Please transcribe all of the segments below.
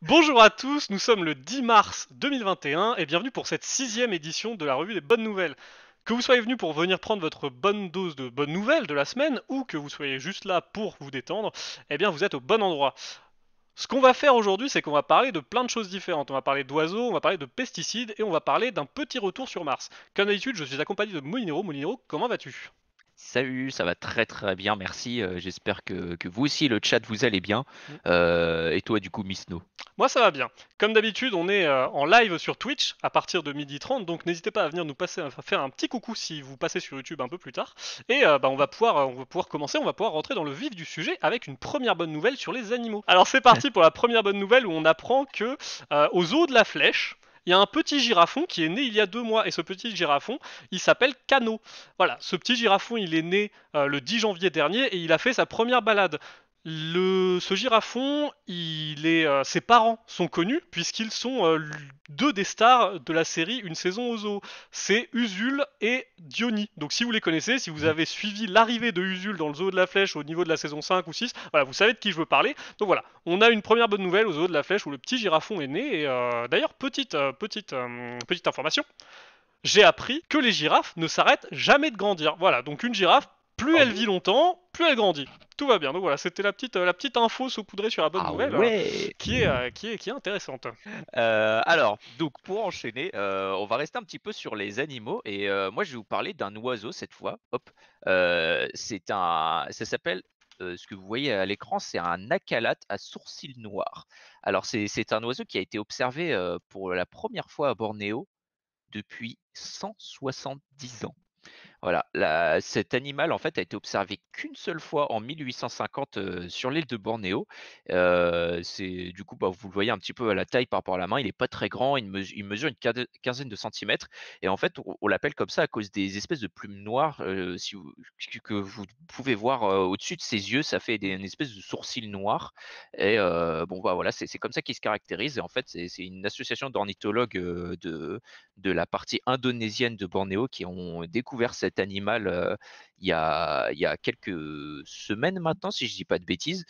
Bonjour à tous, nous sommes le 10 mars 2021 et bienvenue pour cette sixième édition de la revue des bonnes nouvelles. Que vous soyez venu pour venir prendre votre bonne dose de bonnes nouvelles de la semaine ou que vous soyez juste là pour vous détendre, eh bien vous êtes au bon endroit. Ce qu'on va faire aujourd'hui, c'est qu'on va parler de plein de choses différentes. On va parler d'oiseaux, on va parler de pesticides et on va parler d'un petit retour sur Mars. Comme d'habitude, je suis accompagné de Molinero. Molinero, comment vas-tu? Salut, ça va très très bien, merci. J'espère que vous aussi, le chat, vous allez bien. Et toi, du coup, Miss No? Moi ça va bien. Comme d'habitude, on est en live sur Twitch à partir de 12h30, donc n'hésitez pas à venir nous passer, enfin, faire un petit coucou si vous passez sur YouTube un peu plus tard. Et on va pouvoir commencer, on va pouvoir rentrer dans le vif du sujet avec une première bonne nouvelle sur les animaux. Alors c'est parti pour la première bonne nouvelle où on apprend que au zoo de la Flèche, il y a un petit girafon qui est né il y a 2 mois et ce petit girafon, il s'appelle Cano. Voilà, ce petit girafon, il est né le 10 janvier dernier et il a fait sa première balade. Ce girafon, ses parents sont connus puisqu'ils sont deux des stars de la série Une saison au zoo. C'est Usul et Diony. Donc si vous les connaissez, si vous avez suivi l'arrivée de Usul dans le zoo de la Flèche au niveau de la saison 5 ou 6, voilà, vous savez de qui je veux parler. Donc voilà, on a une première bonne nouvelle au zoo de la Flèche où le petit girafon est né. Et d'ailleurs, petite information, j'ai appris que les girafes ne s'arrêtent jamais de grandir. Voilà, donc une girafe, plus Ah elle bon? vit longtemps, plus elle grandit. Tout va bien. Donc voilà, c'était la petite info saupoudrée sur la bonne Ah nouvelle ouais! qui est intéressante. Alors, donc pour enchaîner, on va rester un petit peu sur les animaux et moi je vais vous parler d'un oiseau cette fois. Hop, ça s'appelle, ce que vous voyez à l'écran, c'est un acalate à sourcils noirs. Alors c'est un oiseau qui a été observé, pour la première fois à Bornéo depuis 170 ans. Voilà, cet animal, en fait, a été observé qu'une seule fois en 1850, sur l'île de Bornéo. C'est du coup, bah, vous le voyez un petit peu à la taille par rapport à la main, il est pas très grand, il mesure une quinzaine de centimètres et en fait, on l'appelle comme ça à cause des espèces de plumes noires, si vous que vous pouvez voir, au-dessus de ses yeux, ça fait une espèce de sourcil noir et bon, bah, voilà, c'est comme ça qu'il se caractérise et en fait, c'est une association d'ornithologues, de la partie indonésienne de Bornéo qui ont découvert cet animal, il y a quelques semaines maintenant, si je dis pas de bêtises,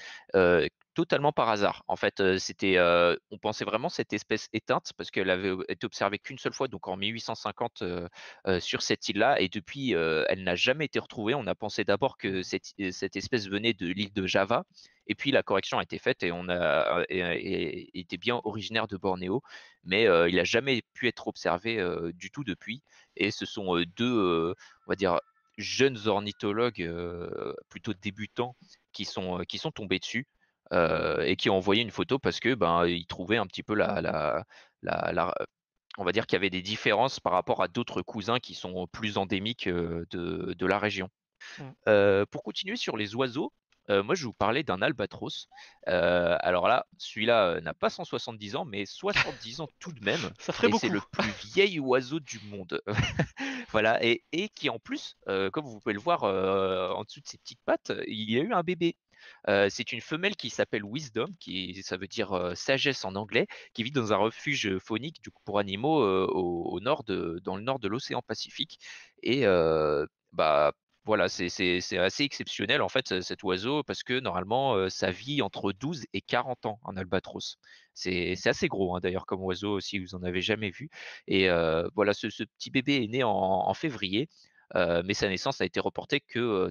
totalement par hasard. En fait, on pensait vraiment cette espèce éteinte parce qu'elle avait été observée qu'une seule fois, donc en 1850, sur cette île-là et depuis, elle n'a jamais été retrouvée. On a pensé d'abord que cette espèce venait de l'île de Java et puis la correction a été faite et on a et était bien originaire de Bornéo mais il n'a jamais pu être observé, du tout depuis et ce sont, 2, on va dire, jeunes ornithologues, plutôt débutants qui sont tombés dessus, et qui ont envoyé une photo parce que, ben, ils trouvaient un petit peu la on va dire qu'il y avait des différences par rapport à d'autres cousins qui sont plus endémiques, de la région. Mm. Pour continuer sur les oiseaux, moi je vais vous parler d'un albatros. Alors là, celui-là, n'a pas 170 ans, mais 70 ans tout de même Ça ferait et c'est beaucoup. le plus vieil oiseau du monde. Voilà et qui en plus, comme vous pouvez le voir, en dessous de ses petites pattes, il y a eu un bébé. C'est une femelle qui s'appelle Wisdom, qui ça veut dire, sagesse en anglais, qui vit dans un refuge, faunique du coup pour animaux, au nord dans le nord de l'océan Pacifique et bah, voilà, c'est assez exceptionnel en fait, cet oiseau parce que normalement, ça vit entre 12 et 40 ans, un albatros. C'est assez gros, hein, d'ailleurs comme oiseau si vous en avez jamais vu et voilà ce petit bébé est né en février, mais sa naissance a été reportée que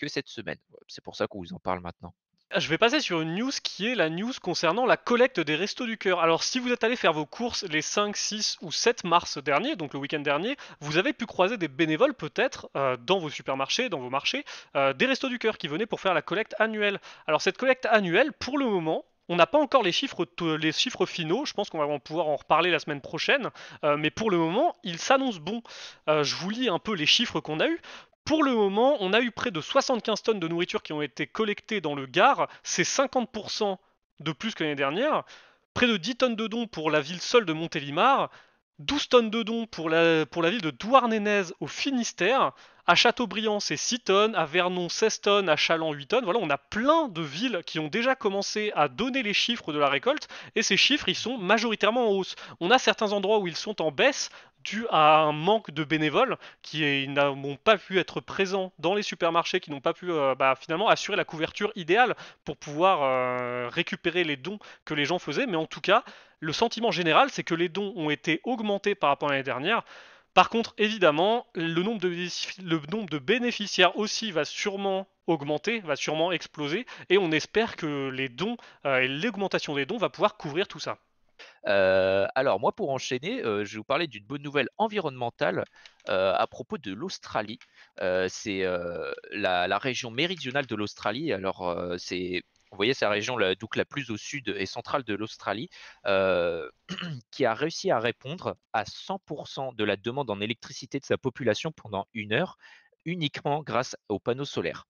cette semaine. C'est pour ça qu'on vous en parle maintenant. Je vais passer sur une news qui est la news concernant la collecte des Restos du Cœur. Alors, si vous êtes allé faire vos courses les 5, 6 ou 7 mars dernier, donc le week-end dernier, vous avez pu croiser des bénévoles peut-être dans vos supermarchés, dans vos marchés, des Restos du Cœur qui venaient pour faire la collecte annuelle. Alors, cette collecte annuelle, pour le moment, on n'a pas encore les chiffres finaux, je pense qu'on va pouvoir en reparler la semaine prochaine, mais pour le moment, il s'annonce bon. Je vous lis un peu les chiffres qu'on a eus. Pour le moment, on a eu près de 75 tonnes de nourriture qui ont été collectées dans le Gard. C'est 50% de plus que l'année dernière. Près de 10 tonnes de dons pour la ville seule de Montélimar. 12 tonnes de dons pour la ville de Douarnenez au Finistère. À Châteaubriand, c'est 6 tonnes, à Vernon, 16 tonnes, à Châlons, 8 tonnes. Voilà, on a plein de villes qui ont déjà commencé à donner les chiffres de la récolte, et ces chiffres, ils sont majoritairement en hausse. On a certains endroits où ils sont en baisse, dû à un manque de bénévoles qui n'ont pas pu être présents dans les supermarchés, qui n'ont pas pu finalement assurer la couverture idéale pour pouvoir récupérer les dons que les gens faisaient. Mais en tout cas, le sentiment général, c'est que les dons ont été augmentés par rapport à l'année dernière. Par contre, évidemment, le nombre de bénéficiaires aussi va sûrement augmenter, va sûrement exploser, et on espère que les dons et l'augmentation des dons va pouvoir couvrir tout ça. Alors moi pour enchaîner, je vais vous parler d'une bonne nouvelle environnementale, à propos de l'Australie. C'est, la région méridionale de l'Australie. Alors, c'est vous voyez, c'est la région donc la plus au sud et centrale de l'Australie, heu, qui a réussi à répondre à 100 de la demande en électricité de sa population pendant 1 heure, uniquement grâce aux panneaux solaires.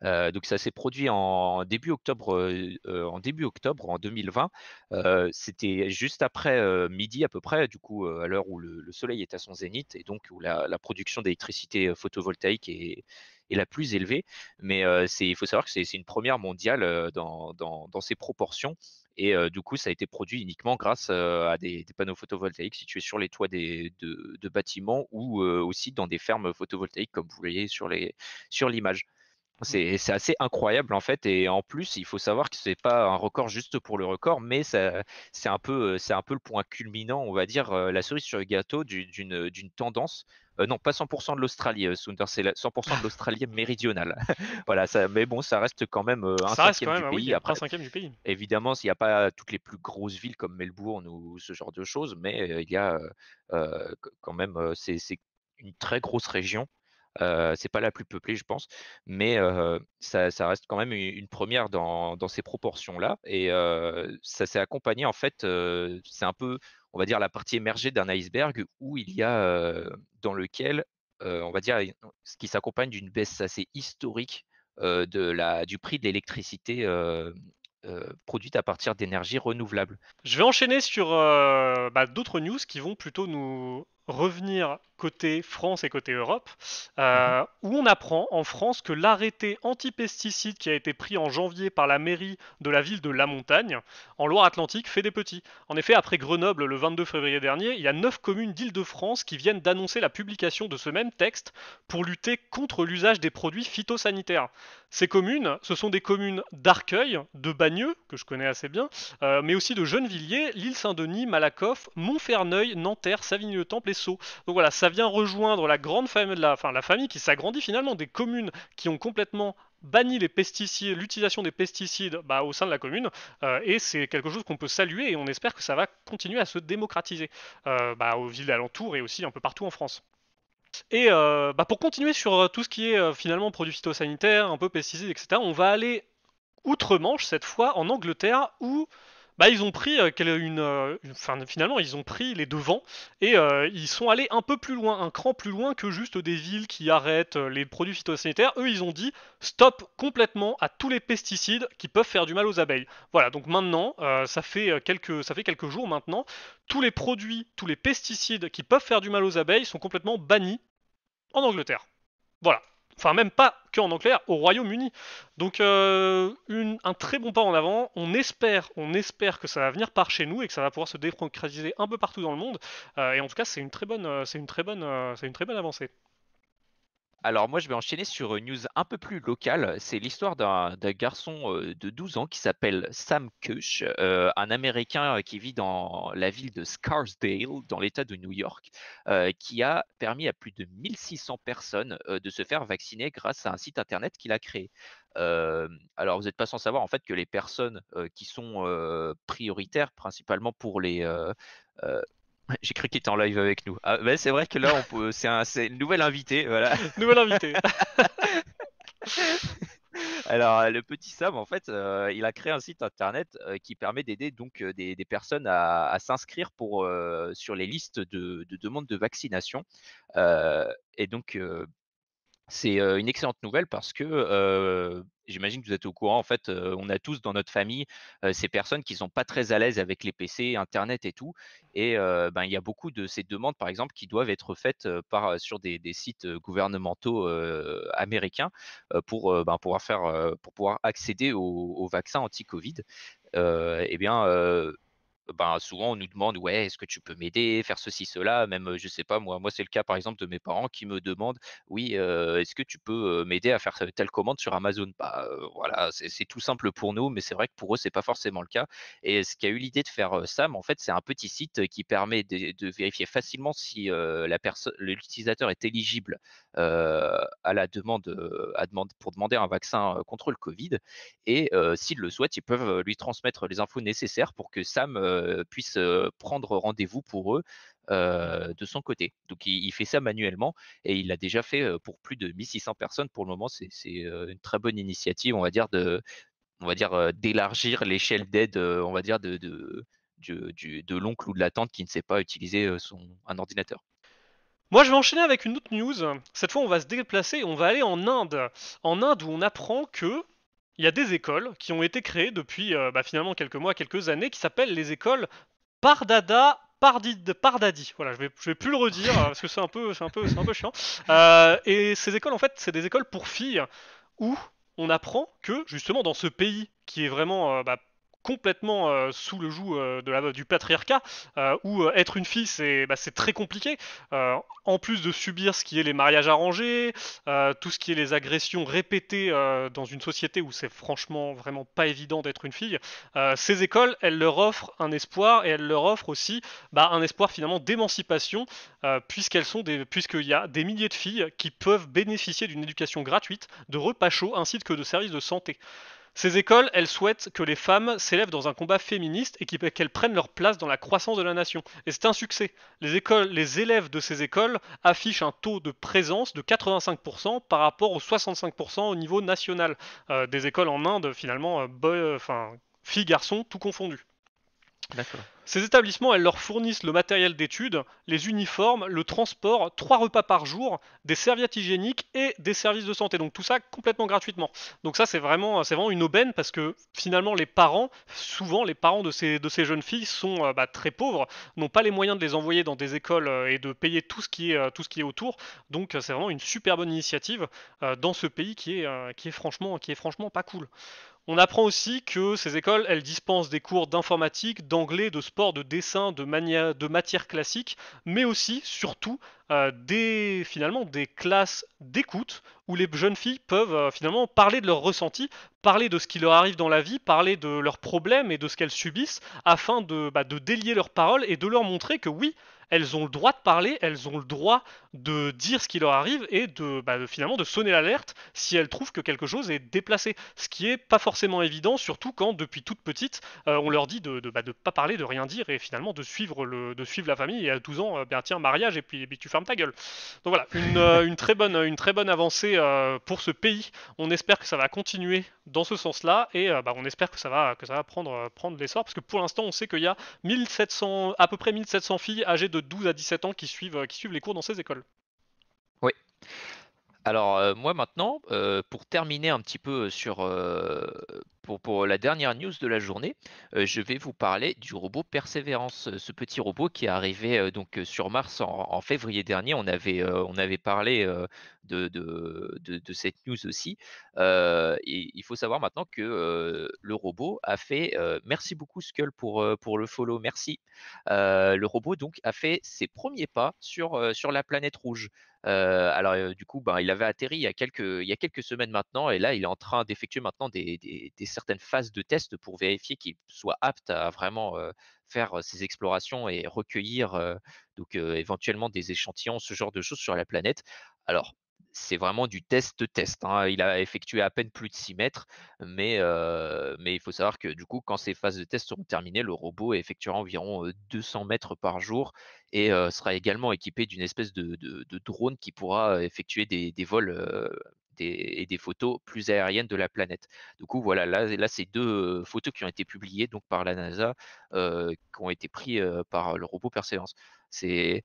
Donc ça s'est produit en début octobre en 2020. C'était juste après, midi à peu près, du coup, à l'heure où le soleil est à son zénith et donc où la production d'électricité, photovoltaïque est la plus élevée. Mais, il faut savoir que c'est une première mondiale, dans ces proportions et du coup, ça a été produit uniquement grâce, à des panneaux photovoltaïques situés sur les toits de bâtiments ou, aussi dans des fermes photovoltaïques comme vous voyez sur l'image. C'est assez incroyable en fait et en plus, il faut savoir que c'est pas un record juste pour le record, mais c'est un peu le point culminant, on va dire, la cerise sur le gâteau d'une tendance, non pas 100 de l'Australie, Sundar, c'est la 100 de l'Australie méridionale. Voilà, ça mais bon, ça reste quand même, un Ça reste quand cinquième même, du ah oui, pays. Après, un cinquième du pays. évidemment, il y a pas toutes les plus grosses villes comme Melbourne ou ce genre de choses, mais, il y a, quand même, c'est une très grosse région. C'est pas la plus peuplée, je pense, mais ça reste quand même une 1re dans ces proportions-là et ça s'est accompagné en fait, c'est un peu, on va dire, la partie émergée d'un iceberg où il y a, dans lequel, on va dire, ce qui s'accompagne d'une baisse assez historique, du prix de l'électricité, produite à partir d'énergies renouvelables. Je vais enchaîner sur d'autres news qui vont plutôt nous revenir côté France et côté Europe, Mmh. où on apprend en France que l'arrêté anti-pesticides qui a été pris en janvier par la mairie de la ville de La Montagne, en Loire-Atlantique, fait des petits. En effet, après Grenoble le 22 février dernier, il y a 9 communes d'Île-de-France qui viennent d'annoncer la publication de ce même texte pour lutter contre l'usage des produits phytosanitaires. Ces communes, ce sont des communes d'Arcueil, de Bagneux, que je connais assez bien, mais aussi de Gennevilliers, l'île Saint-Denis, Malakoff, Montfermeil, Nanterre, Savigny-le-Temple et Sceaux. Donc voilà, ça vient rejoindre la grande famille, la famille qui s'agrandit finalement des communes qui ont complètement banni les pesticides, l'utilisation des pesticides au sein de la commune, et c'est quelque chose qu'on peut saluer et on espère que ça va continuer à se démocratiser aux villes alentours et aussi un peu partout en France. Et pour continuer sur tout ce qui est finalement produits phytosanitaires, un peu pesticides, etc., on va aller outre-Manche cette fois en Angleterre où ils ont pris finalement ils ont pris les devants et ils sont allés un peu plus loin, un cran plus loin que juste des villes qui arrêtent les produits phytosanitaires. Eux ils ont dit stop complètement à tous les pesticides qui peuvent faire du mal aux abeilles. Voilà, donc maintenant ça fait quelques jours maintenant, tous les produits, tous les pesticides qui peuvent faire du mal aux abeilles sont complètement bannis en Angleterre. Voilà. Enfin, même pas que en Angleterre, au Royaume-Uni. Donc, un très bon pas en avant. On espère que ça va venir par chez nous et que ça va pouvoir se démocratiser un peu partout dans le monde. Et en tout cas, c'est une très bonne avancée. Alors moi, je vais enchaîner sur une news un peu plus locale. C'est l'histoire d'un garçon, de 12 ans qui s'appelle Sam Kush, un Américain, qui vit dans la ville de Scarsdale, dans l'État de New York, qui a permis à plus de 1 600 personnes, de se faire vacciner grâce à un site internet qu'il a créé. Alors vous n'êtes pas sans savoir en fait que les personnes, qui sont, prioritaires principalement pour les, j'ai cru qu'il était en live avec nous. Ah, ouais, c'est vrai que là, on peut c'est une nouvelle invitée, voilà. Nouvel invité. Alors, le petit Sam, en fait, il a créé un site internet, qui permet d'aider donc, des personnes à s'inscrire sur les listes de demandes de vaccination, et donc, C'est, une excellente nouvelle parce que, j'imagine que vous êtes au courant, en fait, on a tous dans notre famille, ces personnes qui sont pas très à l'aise avec les PC, internet et tout et ben, il y a beaucoup de ces demandes, par exemple, qui doivent être faites, sur des sites, gouvernementaux, américains, pour pouvoir accéder au vaccin anti-covid. Et bien, ben, souvent on nous demande: «Ouais, est-ce que tu peux m'aider? Faire ceci, cela», même, je sais pas moi c'est le cas par exemple de mes parents qui me demandent: «Oui, est-ce que tu peux, m'aider à faire telle commande sur Amazon?» Bah, voilà, c'est tout simple pour nous, mais c'est vrai que pour eux, c'est pas forcément le cas et ce qui a eu l'idée de faire, Sam, en fait, c'est un petit site, qui permet de vérifier facilement si, la personne l'utilisateur est éligible, à la demande, à demande pour demander un vaccin, contre le covid et s'ils le souhaitent, ils peuvent, lui transmettre les infos nécessaires pour que Sam, puisse, prendre rendez-vous pour eux, de son côté. Donc il fait ça manuellement et il l'a déjà fait, pour plus de 1 600 personnes pour le moment. C'est, une très bonne initiative, on va dire, d'élargir l'échelle d'aide, on va dire de l'oncle ou de la tante qui ne sait pas utiliser, un ordinateur. Moi, je vais enchaîner avec une autre news. Cette fois, on va se déplacer et on va aller en Inde. En Inde, où on apprend que il y a des écoles qui ont été créées depuis finalement quelques mois, quelques années, qui s'appellent les écoles Pardada. Pardadi, voilà, je vais plus le redire parce que c'est un peu chiant. Et ces écoles, en fait, c'est des écoles pour filles où on apprend que justement dans ce pays qui est vraiment complètement sous le joug du patriarcat, où être une fille c'est très compliqué, en plus de subir ce qui est les mariages arrangés, tout ce qui est les agressions répétées dans une société où c'est franchement vraiment pas évident d'être une fille, ces écoles elles leur offrent un espoir et elles leur offrent aussi un espoir finalement d'émancipation, puisqu'il y a des milliers de filles qui peuvent bénéficier d'une éducation gratuite, de repas chauds ainsi que de services de santé. Ces écoles, elles souhaitent que les femmes s'élèvent dans un combat féministe et qu'elles prennent leur place dans la croissance de la nation. Et c'est un succès. Les élèves de ces écoles affichent un taux de présence de 85% par rapport aux 65% au niveau national. Des écoles en Inde, finalement, filles, garçons, tout confondu. D'accord. Ces établissements, elles leur fournissent le matériel d'études, les uniformes, le transport, 3 repas par jour, des serviettes hygiéniques et des services de santé. Donc tout ça complètement gratuitement. Donc ça c'est vraiment une aubaine parce que finalement les parents, souvent les parents de ces jeunes filles sont très pauvres, n'ont pas les moyens de les envoyer dans des écoles et de payer tout ce qui est autour. Donc c'est vraiment une super bonne initiative dans ce pays qui est franchement pas cool. On apprend aussi que ces écoles, elles dispensent des cours d'informatique, d'anglais, de sport, de dessin, de matières classiques, mais aussi, surtout, finalement des classes d'écoute où les jeunes filles peuvent finalement parler de leurs ressentis, parler de ce qui leur arrive dans la vie, parler de leurs problèmes et de ce qu'elles subissent, afin de délier leurs paroles et de leur montrer que oui, elles ont le droit de parler, elles ont le droit de dire ce qui leur arrive et finalement de sonner l'alerte si elles trouvent que quelque chose est déplacé. Ce qui est pas forcément évident, surtout quand depuis toute petite, on leur dit de pas parler, de rien dire et finalement de suivre la famille et à 12 ans, tiens, mariage et puis tu fermes ta gueule. Donc voilà, une très bonne avancée pour ce pays. On espère que ça va continuer dans ce sens-là et on espère que ça va prendre l'essor parce que pour l'instant on sait qu'il y a 1700, à peu près 1700 filles âgées de 12 à 17 ans qui suivent les cours dans ces écoles. Oui. Alors, moi maintenant, pour terminer un petit peu sur, pour la dernière news de la journée, je vais vous parler du robot Persévérance, ce petit robot qui est arrivé, sur Mars en février dernier. On avait parlé, de cette news aussi, et il faut savoir maintenant que, le robot a fait, merci beaucoup Skull pour le follow, merci. Le robot donc a fait ses premiers pas sur la planète rouge. Alors, du coup, ben, il avait atterri il y a quelques semaines maintenant et là, il est en train d'effectuer maintenant des certaines phases de test pour vérifier qu'il soit apte à vraiment, faire, ses explorations et recueillir, éventuellement des échantillons, ce genre de choses sur la planète. Alors, c'est vraiment du test, hein. Il a effectué à peine plus de 6 mètres, mais il faut savoir que, du coup, quand ces phases de test seront terminées, le robot effectuera environ, 200 mètres par jour et sera également équipé d'une espèce de drone qui pourra, effectuer des vols, et des photos plus aériennes de la planète. Du coup, voilà, là, c'est 2 photos qui ont été publiées donc par la NASA, qui ont été pris, par le robot Persévérance. C'est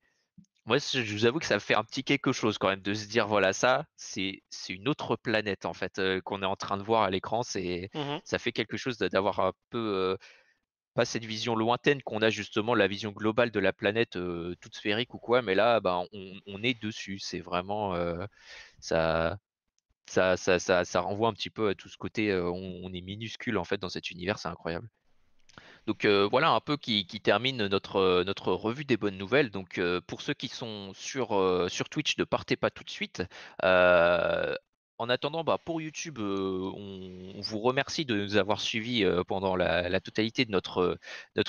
Moi, je vous avoue que ça fait un petit quelque chose quand même de se dire: «Voilà, ça, c'est une autre planète en fait, qu'on est en train de voir à l'écran». Mhm. Ça fait quelque chose d'avoir un peu, pas cette vision lointaine qu'on a justement la vision globale de la planète, toute sphérique ou quoi, mais là, ben, on est dessus. C'est vraiment, ça ça renvoie un petit peu à tout ce côté, on est minuscule en fait dans cet univers, c'est incroyable. Donc voilà un peu qui termine notre revue des bonnes nouvelles. Donc pour ceux qui sont sur Twitch, ne partez pas tout de suite. Heu, En attendant, bah, pour YouTube, on vous remercie de nous avoir suivis, pendant la totalité de notre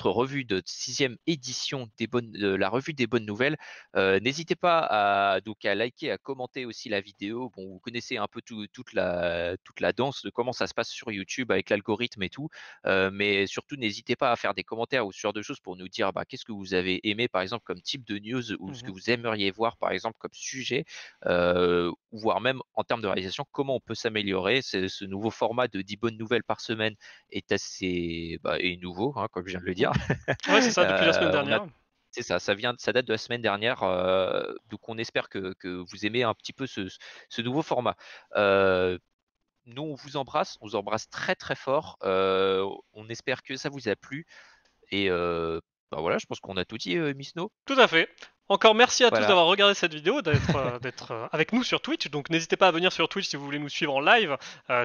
revue de 6e édition de la revue des bonnes nouvelles. N'hésitez pas à liker, à commenter aussi la vidéo. Bon, vous connaissez un peu toute la danse de comment ça se passe sur YouTube avec l'algorithme et tout. Mais surtout, n'hésitez pas à faire des commentaires ou ce genre de choses pour nous dire, bah, qu'est-ce que vous avez aimé, par exemple, comme type de news ou ce que Mhm. vous aimeriez voir, par exemple, comme sujet, ou voire même en termes de réalisation, comment on peut s'améliorer. Ce nouveau format de 10 bonnes nouvelles par semaine est assez est nouveau, hein, comme je viens de le dire. Ouais, c'est ça, depuis la semaine On a dernière. c'est ça, ça date de la semaine dernière, donc on espère que vous aimez un petit peu ce nouveau format. Heu, Nous, on vous embrasse très, très fort. On espère que ça vous a plu et bah, voilà, je pense qu'on a tout dit, Miss No? Tout à fait. Encore merci à tous Voilà, d'avoir regardé cette vidéo, d'être avec nous sur Twitch. Donc n'hésitez pas à venir sur Twitch si vous voulez nous suivre en live.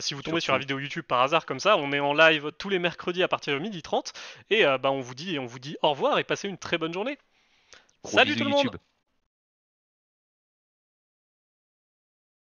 Si vous tombez sur la surtout. vidéo YouTube par hasard comme ça, on est en live tous les mercredis à partir de 12h30. Et bah, on vous dit au revoir et passez une très bonne journée. Gros Salut bisous tout le monde! YouTube.